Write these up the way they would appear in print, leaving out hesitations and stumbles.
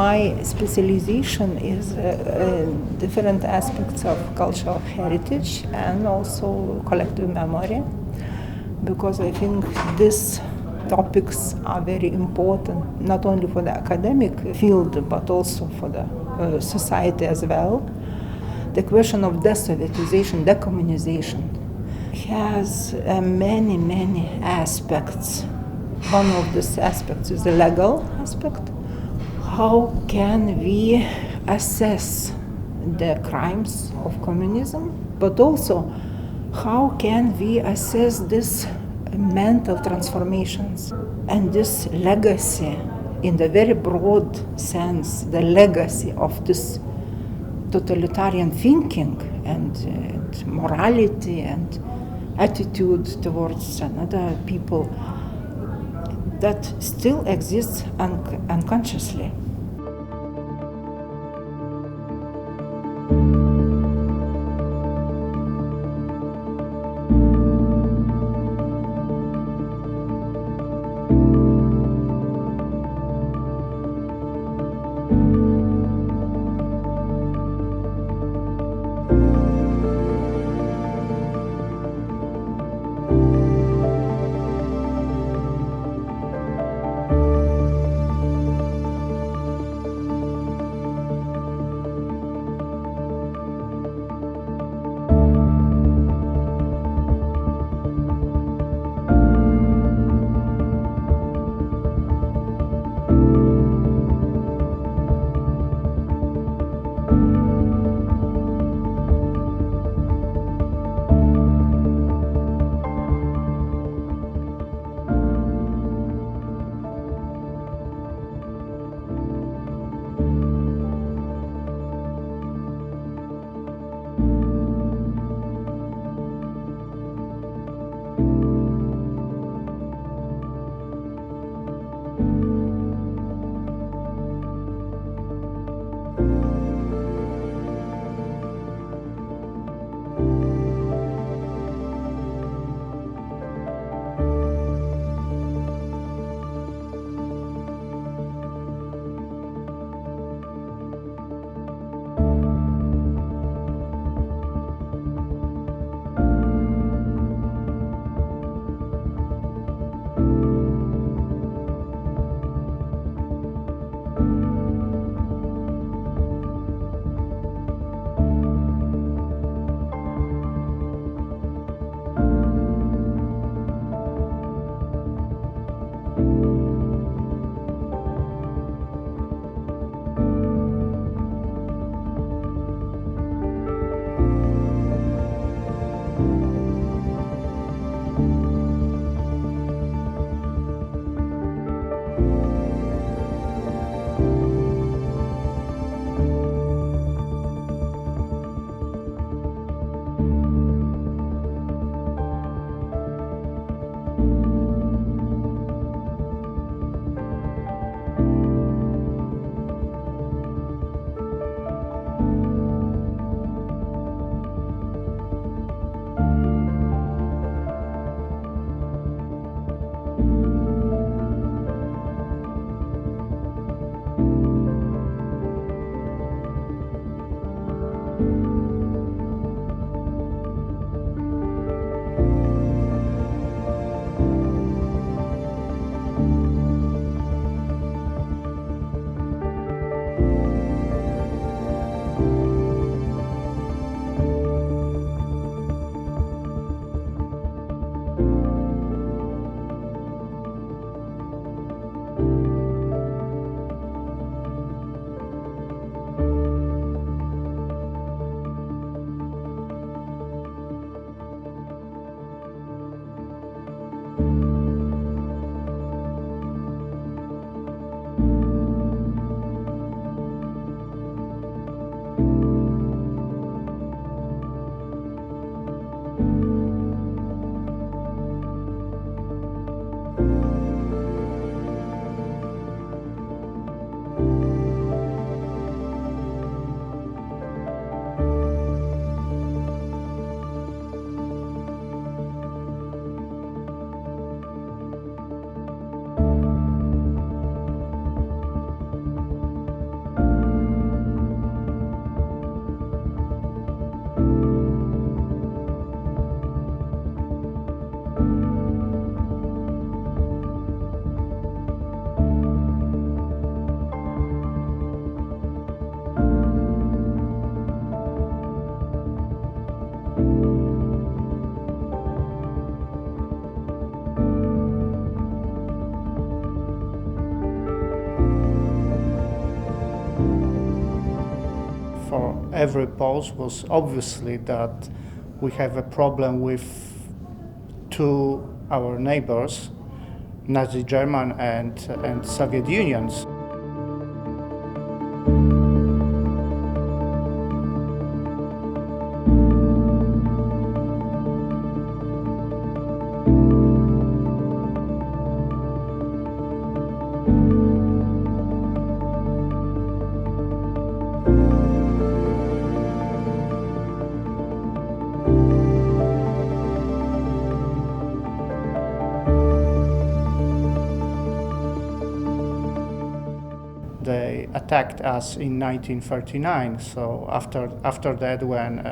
my specialization is different aspects of cultural heritage and also collective memory, because I think these topics are very important, not only for the academic field, but also for the society as well. The question of desovietization, decommunization, has many, many aspects. One of these aspects is the legal aspect. How can we assess the crimes of communism, but also how can we assess these mental transformations and this legacy in the very broad sense, the legacy of this totalitarian thinking and morality and attitude towards another people that still exists unconsciously. for every Pole was obviously that we have a problem with two our neighbors, Nazi Germany and Soviet Union. They attacked us in 1939. So after that, when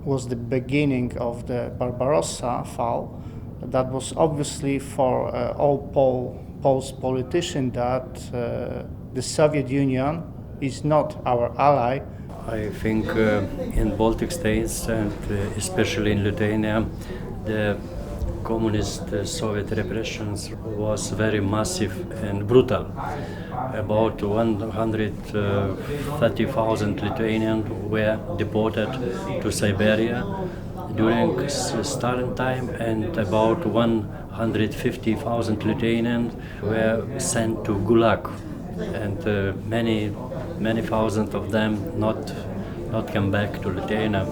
was the beginning of the Barbarossa fall, that was obviously for all Polish politicians that the Soviet Union is not our ally. I think in Baltic states and especially in Lithuania, the communist Soviet repressions was very massive and brutal. About 130,000 Lithuanians were deported to Siberia during Stalin time, and about 150,000 Lithuanians were sent to Gulag, and many thousands of them not come back to Lithuania.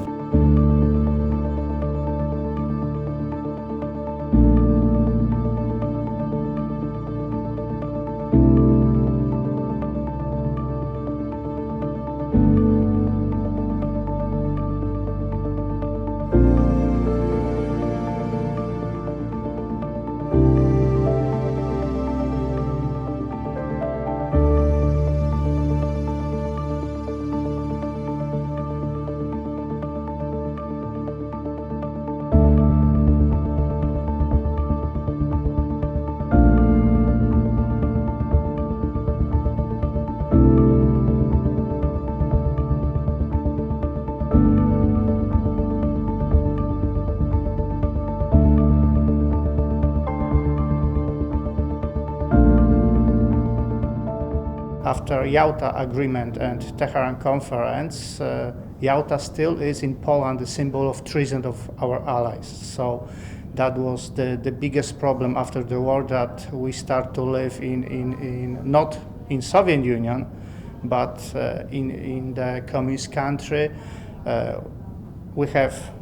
After Yalta Agreement and Tehran Conference, Yalta still is in Poland a symbol of treason of our allies. So that was the biggest problem after the war, that we start to live in not in Soviet Union, but in the communist country. We have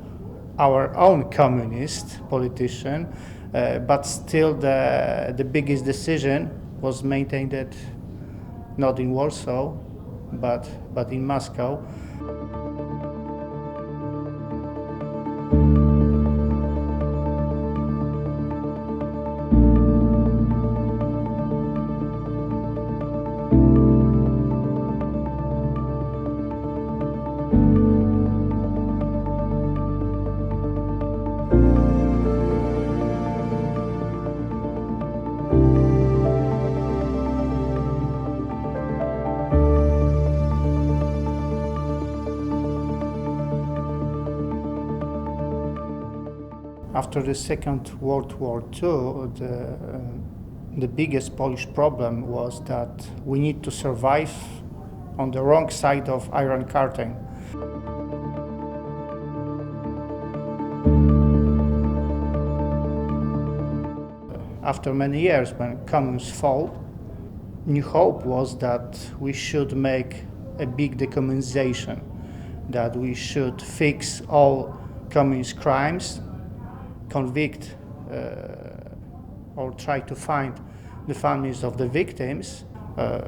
our own communist politician, but still the biggest decision was maintained not in Warsaw, but in Moscow. After the Second World War II, the biggest Polish problem was that we need to survive on the wrong side of Iron Curtain. After many years, when communism fell, new hope was that we should make a big decommunization, that we should fix all communist crimes, convict or try to find the families of the victims.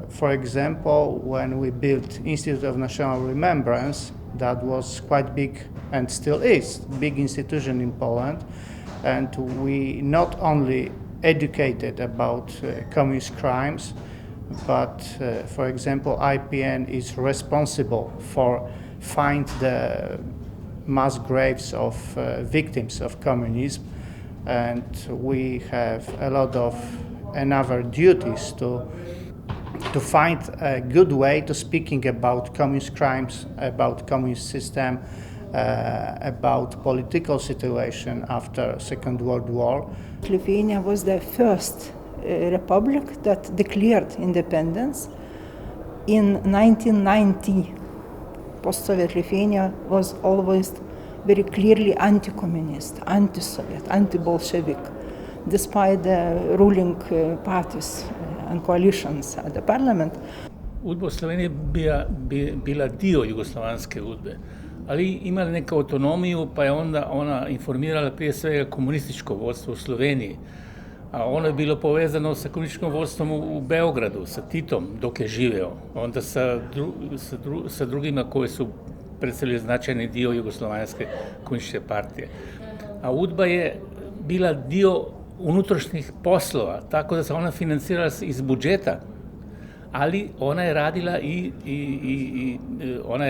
For example, when we built Institute of National Remembrance, that was quite big and still is big institution in Poland, and we not only educated about communist crimes, but for example, IPN is responsible for find the mass graves of victims of communism, and we have a lot of another duties to find a good way to speaking about communist crimes, about communist system, about political situation after Second World War. Lithuania was the first republic that declared independence in 1990. post-Soviet Lithuania was always very clearly anti-communist, anti-Soviet, anti-Bolshevik, despite the ruling parties and coalitions at the parliament. UDBA u Sloveniji bila dio jugoslovanske UDBE, ali imala neku autonomiju, pa je onda ona informirala prije svega komunističko vodstvo u Sloveniji. A ono je bilo povezano sa komunističkim vodstvom u Beogradu, sa Titom dok je živeo, onda sa drugima koji su predstavljali značajni dio jugoslovanske komunističke partije. A UDBA je bila dio unutrašnjih poslova, tako da se ona financirala iz budžeta, ali ona je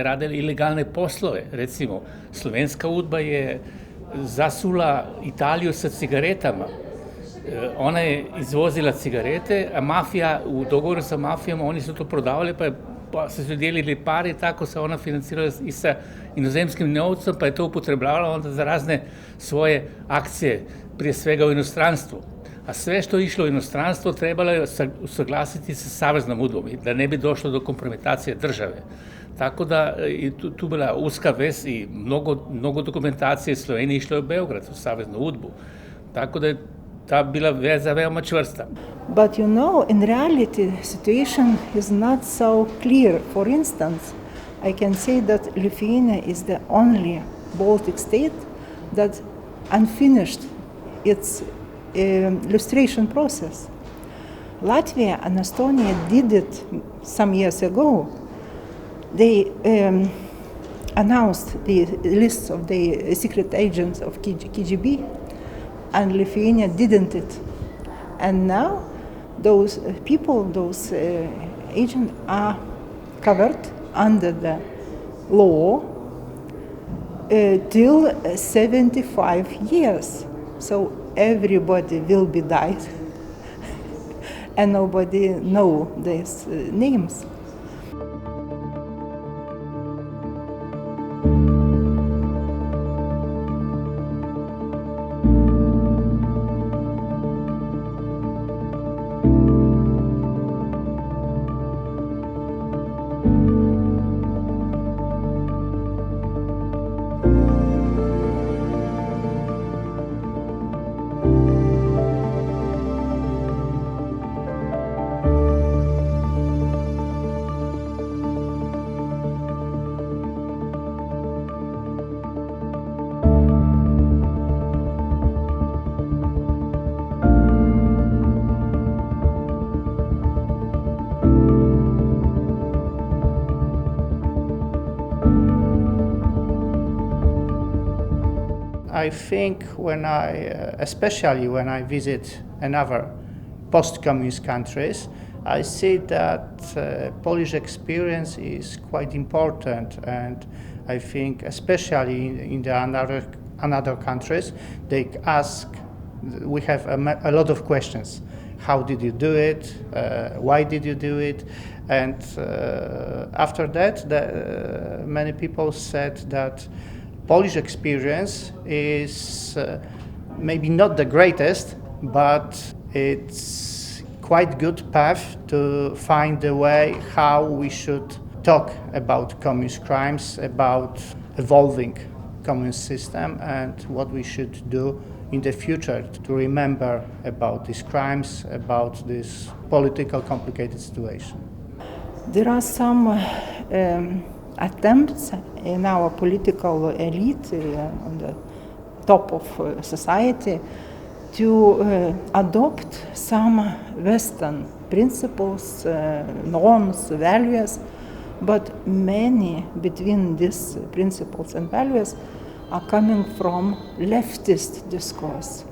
radila i legalne poslove. Recimo, slovenska UDBA je zasula Italiju sa cigaretama. Ona je izvozila cigarete, a mafija, u dogovoru sa mafijama, oni su to prodavali, pa se su dijelili pari, tako se ona financirala i sa inozemskim novcem, pa je to upotrebljavala onda za razne svoje akcije, prije svega u inostranstvu. A sve što je išlo u inostranstvo trebalo je usaglasiti sa saveznom UDBom, da ne bi došlo do kompromitacije države. Tako da je tu bila uska vez i mnogo dokumentacije Slovenije išlo je u Beograd, u saveznu UDBu. Tako da je ta bila veza veoma čvrsta. But you know, in reality, the situation is not so clear. For instance, I can say that Lithuania is the only Baltic state that unfinished its illustration process. Latvia and Estonia did it some years ago. They announced the lists of the secret agents of KGB, and Lithuania didn't it. And now those people, those agents are covered under the law till 75 years. So everybody will be died and nobody know these names. I think especially when I visit another post-communist countries, I see that Polish experience is quite important, and I think especially in the another countries, they ask, we have a lot of questions. How did you do it? Why did you do it? And after that, many people said that Polish experience is maybe not the greatest, but it's quite good path to find a way how we should talk about communist crimes, about evolving communist system, and what we should do in the future to remember about these crimes, about this political complicated situation. There are some attempts in our political elite on the top of society to adopt some Western principles, norms, values, but many between these principles and values are coming from leftist discourse.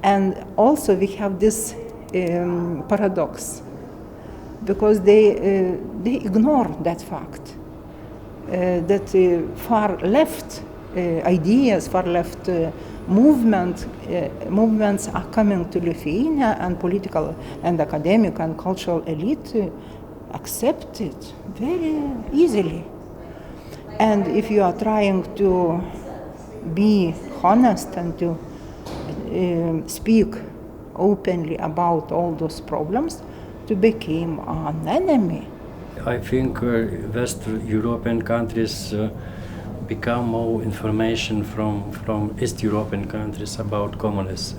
And also we have this paradox, because they ignore that fact. That far left ideas, far left movements are coming to Lithuania, and political and academic and cultural elite accept it very easily. And if you are trying to be honest and to speak openly about all those problems, to become an enemy I think West European countries become more information from East European countries about communism.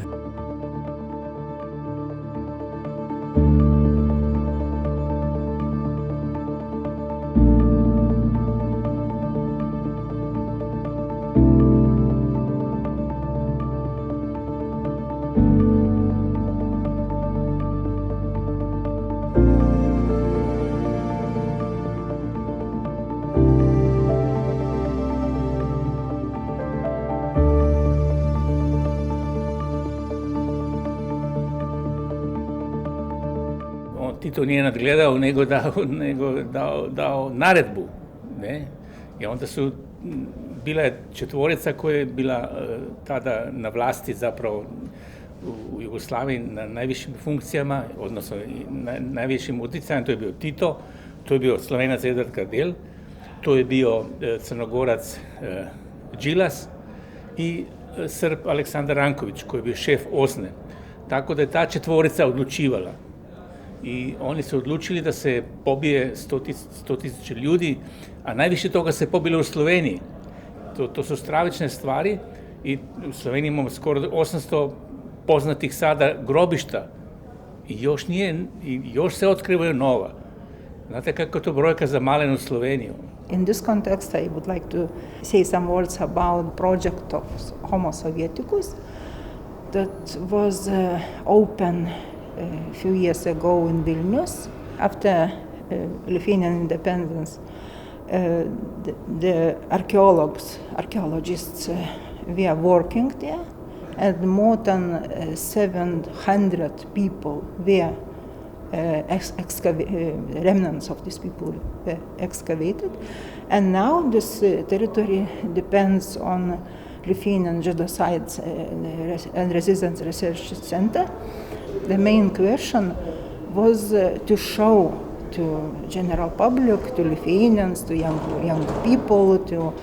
Tito nije nadgledao, nego dao naredbu. Ne? I onda su bila četvorica koja je bila tada na vlasti zapravo u Jugoslaviji na najvišim funkcijama, odnosno najvišim utjecajem. To je bio Tito, to je bio Slovenac Edvard Kardelj, to je bio Crnogorac Đilas i Srb Aleksandar Ranković koji je bio šef OSNE. Tako da je ta četvorica odlučivala. I oni su odlučili da se pobije 100.000 ljudi, a najviše toga se pobilo u Sloveniji. To su stravične stvari i u Sloveniji imamo skoro 800 poznatih sada grobišta i još se otkrivaju nova. Znate kako je to brojka za malenu Sloveniju? In this context, I would like to say some words about project of Homo Sovieticus that was open a few years ago in Vilnius. After Lithuanian independence, the archaeologists were working there, and more than 700 people were remnants of these people were excavated. And now this territory depends on Lithuanian Genocide and Resistance Research Center. The main question was to show to general public, to Lithuanians, to young people, to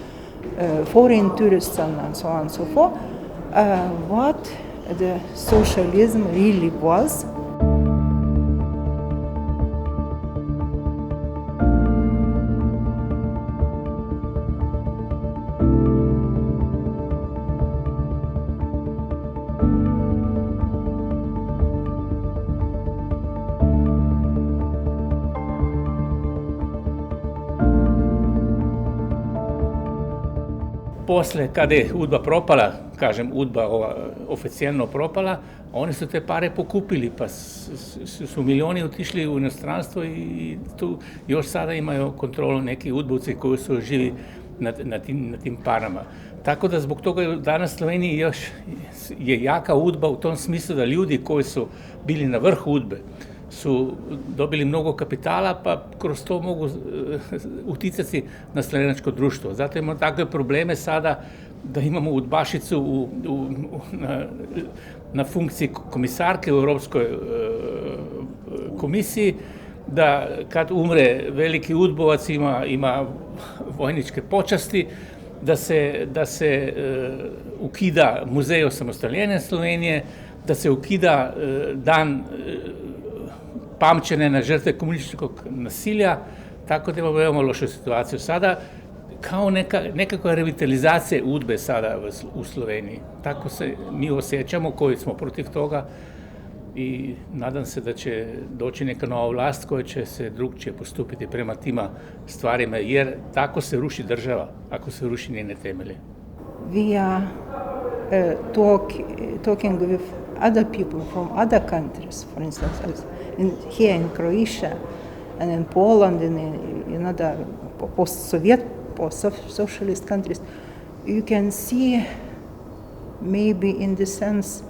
foreign tourists, and so on and so forth, what the socialism really was. Posle, kada je UDBA propala, kažem UDBA oficijalno propala, oni su te pare pokupili, pa su milioni otišli u inostranstvo i tu još sada imaju kontrolu neki udbovci koji su živi na tim parama. Tako da zbog toga danas Sloveniji još je jaka UDBA u tom smislu da ljudi koji su bili na vrhu UDBE su dobili mnogo kapitala, pa kroz to mogu uticati na slovenačko društvo. Zato imamo takve probleme sada da imamo udbašicu na funkciji komisarke u Europskoj komisiji, da kad umre veliki udbovac ima vojničke počasti, da se ukida muzej osamostaljenja Slovenije, da se ukida dan pamćenja na žrtve komunističkog nasilja, tako da imamo veoma lošu situaciju. Sada kao nekakva revitalizacija UDBE sada u Sloveniji. Tako se mi osjećamo koji smo protiv toga i nadam se da će doći neka nova vlast koja će se drugčije postupiti prema tima stvarima, jer tako se ruši država, ako se ruši njene temelje. We are talking with other people from other countries, for instance, here in Croatia and in Poland and in other post-socialist countries. You can see maybe in the sense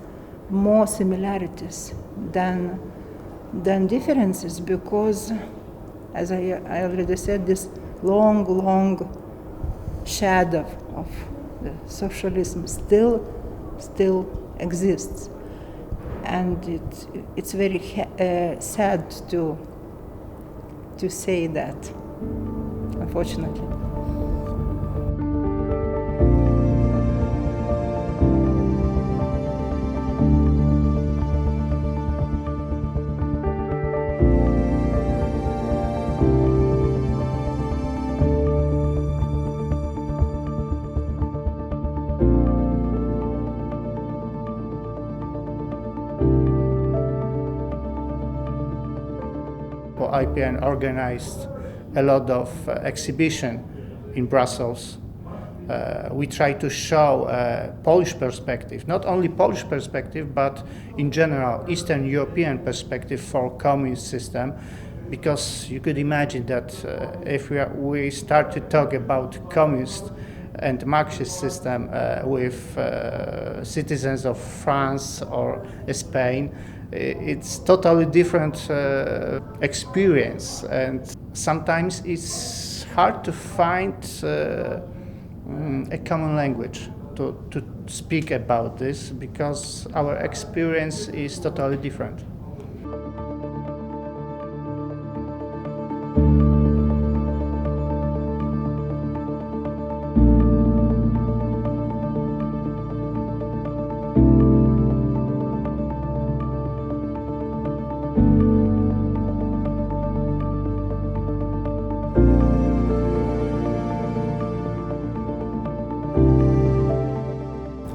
more similarities than differences, because, as I already said, this long shadow of the socialism still exists, and it's very sad to say that, unfortunately. IPN organized a lot of exhibition in Brussels. We try to show a Polish perspective, not only Polish perspective, but in general Eastern European perspective for communist system, because you could imagine that if we start to talk about communist and Marxist system with citizens of France or Spain, it's totally different experience, and sometimes it's hard to find a common language to speak about this, because our experience is totally different.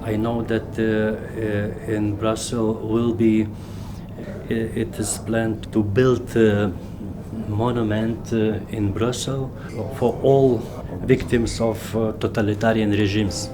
I know that in Brussels it is planned to build a monument in Brussels for all victims of totalitarian regimes.